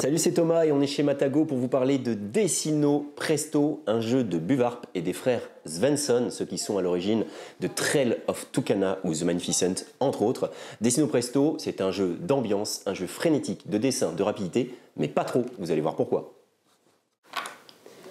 Salut, c'est Thomas et on est chez Matago pour vous parler de Decino Presto, un jeu de Buvarp et des frères Svensson, ceux qui sont à l'origine de Trail of Tucana ou The Magnificent, entre autres. Decino Presto, c'est un jeu d'ambiance, un jeu frénétique, de dessin, de rapidité, mais pas trop, vous allez voir pourquoi.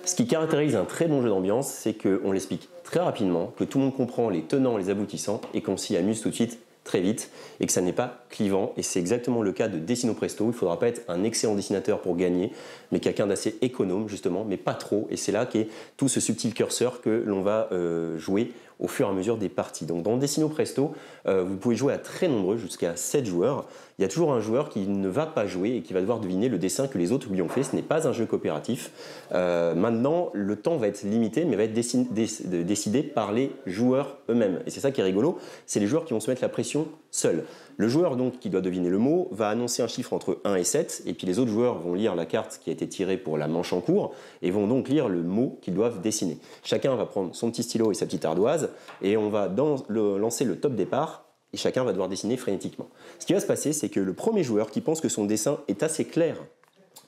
Ce qui caractérise un très bon jeu d'ambiance, c'est qu'on l'explique très rapidement, que tout le monde comprend les tenants, les aboutissants et qu'on s'y amuse tout de suite très vite et que ça n'est pas clivant, et c'est exactement le cas de Decino Presto. Il ne faudra pas être un excellent dessinateur pour gagner, mais quelqu'un d'assez économe justement, mais pas trop, et c'est là qu'est tout ce subtil curseur que l'on va jouer au fur et à mesure des parties. Donc dans Decino Presto, vous pouvez jouer à très nombreux, jusqu'à 7 joueurs. Il y a toujours un joueur qui ne va pas jouer et qui va devoir deviner le dessin que les autres lui ont fait. Ce n'est pas un jeu coopératif. Maintenant, le temps va être limité, mais va être décidé par les joueurs eux-mêmes. Et c'est ça qui est rigolo, c'est les joueurs qui vont se mettre la pression seuls. Le joueur donc qui doit deviner le mot va annoncer un chiffre entre 1 et 7, et puis les autres joueurs vont lire la carte qui a été tirée pour la manche en cours, et vont donc lire le mot qu'ils doivent dessiner. Chacun va prendre son petit stylo et sa petite ardoise, et on va lancer le top départ, et chacun va devoir dessiner frénétiquement. Ce qui va se passer, c'est que le premier joueur qui pense que son dessin est assez clair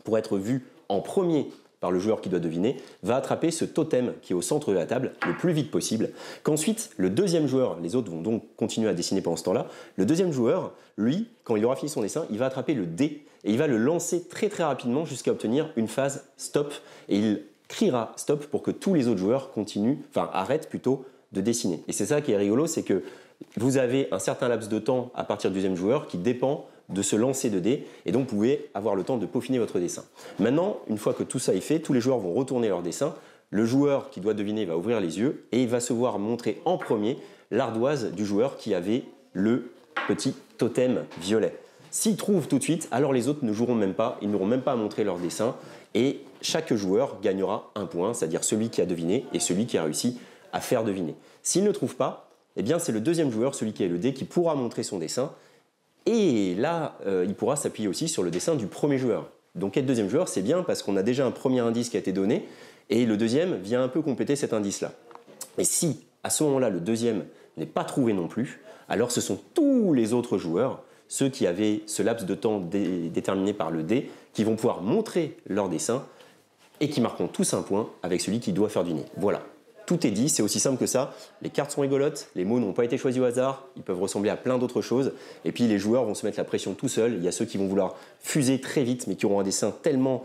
pour être vu en premier par le joueur qui doit deviner, va attraper ce totem qui est au centre de la table le plus vite possible, qu'ensuite le deuxième joueur, les autres vont donc continuer à dessiner pendant ce temps-là, le deuxième joueur, lui, quand il aura fini son dessin, il va attraper le dé et il va le lancer très très rapidement jusqu'à obtenir une phase stop, et il criera stop pour que tous les autres joueurs arrêtent plutôt de dessiner. Et c'est ça qui est rigolo, c'est que vous avez un certain laps de temps à partir du deuxième joueur qui dépend de se lancer de dés, et donc vous pouvez avoir le temps de peaufiner votre dessin. Maintenant, une fois que tout ça est fait, tous les joueurs vont retourner leur dessin, le joueur qui doit deviner va ouvrir les yeux et il va se voir montrer en premier l'ardoise du joueur qui avait le petit totem violet. S'il trouve tout de suite, alors les autres ne joueront même pas, ils n'auront même pas à montrer leur dessin, et chaque joueur gagnera un point, c'est-à-dire celui qui a deviné et celui qui a réussi à faire deviner. S'il ne trouve pas, eh bien c'est le deuxième joueur, celui qui a le dé, qui pourra montrer son dessin. Et là, il pourra s'appuyer aussi sur le dessin du premier joueur. Donc être deuxième joueur, c'est bien parce qu'on a déjà un premier indice qui a été donné, et le deuxième vient un peu compléter cet indice-là. Et si, à ce moment-là, le deuxième n'est pas trouvé non plus, alors ce sont tous les autres joueurs, ceux qui avaient ce laps de temps déterminé par le dé, qui vont pouvoir montrer leur dessin, et qui marqueront tous un point avec celui qui doit faire deviner. Voilà. Tout est dit, c'est aussi simple que ça. Les cartes sont rigolotes, les mots n'ont pas été choisis au hasard, ils peuvent ressembler à plein d'autres choses, et puis les joueurs vont se mettre la pression tout seuls. Il y a ceux qui vont vouloir fuser très vite, mais qui auront un dessin tellement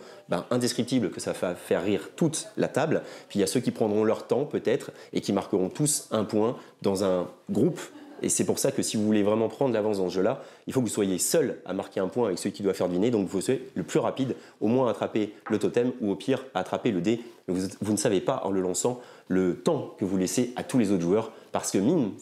indescriptible que ça va faire rire toute la table. Puis il y a ceux qui prendront leur temps peut-être, et qui marqueront tous un point dans un groupe. Et c'est pour ça que si vous voulez vraiment prendre l'avance dans ce jeu-là, il faut que vous soyez seul à marquer un point avec celui qui doit faire deviner. Donc vous soyez le plus rapide, au moins à attraper le totem, ou au pire à attraper le dé. Vous ne savez pas en le lançant le temps que vous laissez à tous les autres joueurs, parce que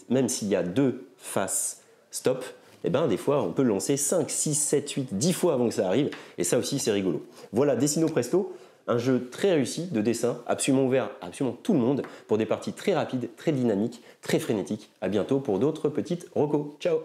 même s'il y a 2 faces stop, eh ben, des fois on peut le lancer 5, 6, 7, 8, 10 fois avant que ça arrive, et ça aussi c'est rigolo. Voilà, Decino Presto, un jeu très réussi de dessin, absolument ouvert à absolument tout le monde, pour des parties très rapides, très dynamiques, très frénétiques. A bientôt pour d'autres petites recos. Ciao!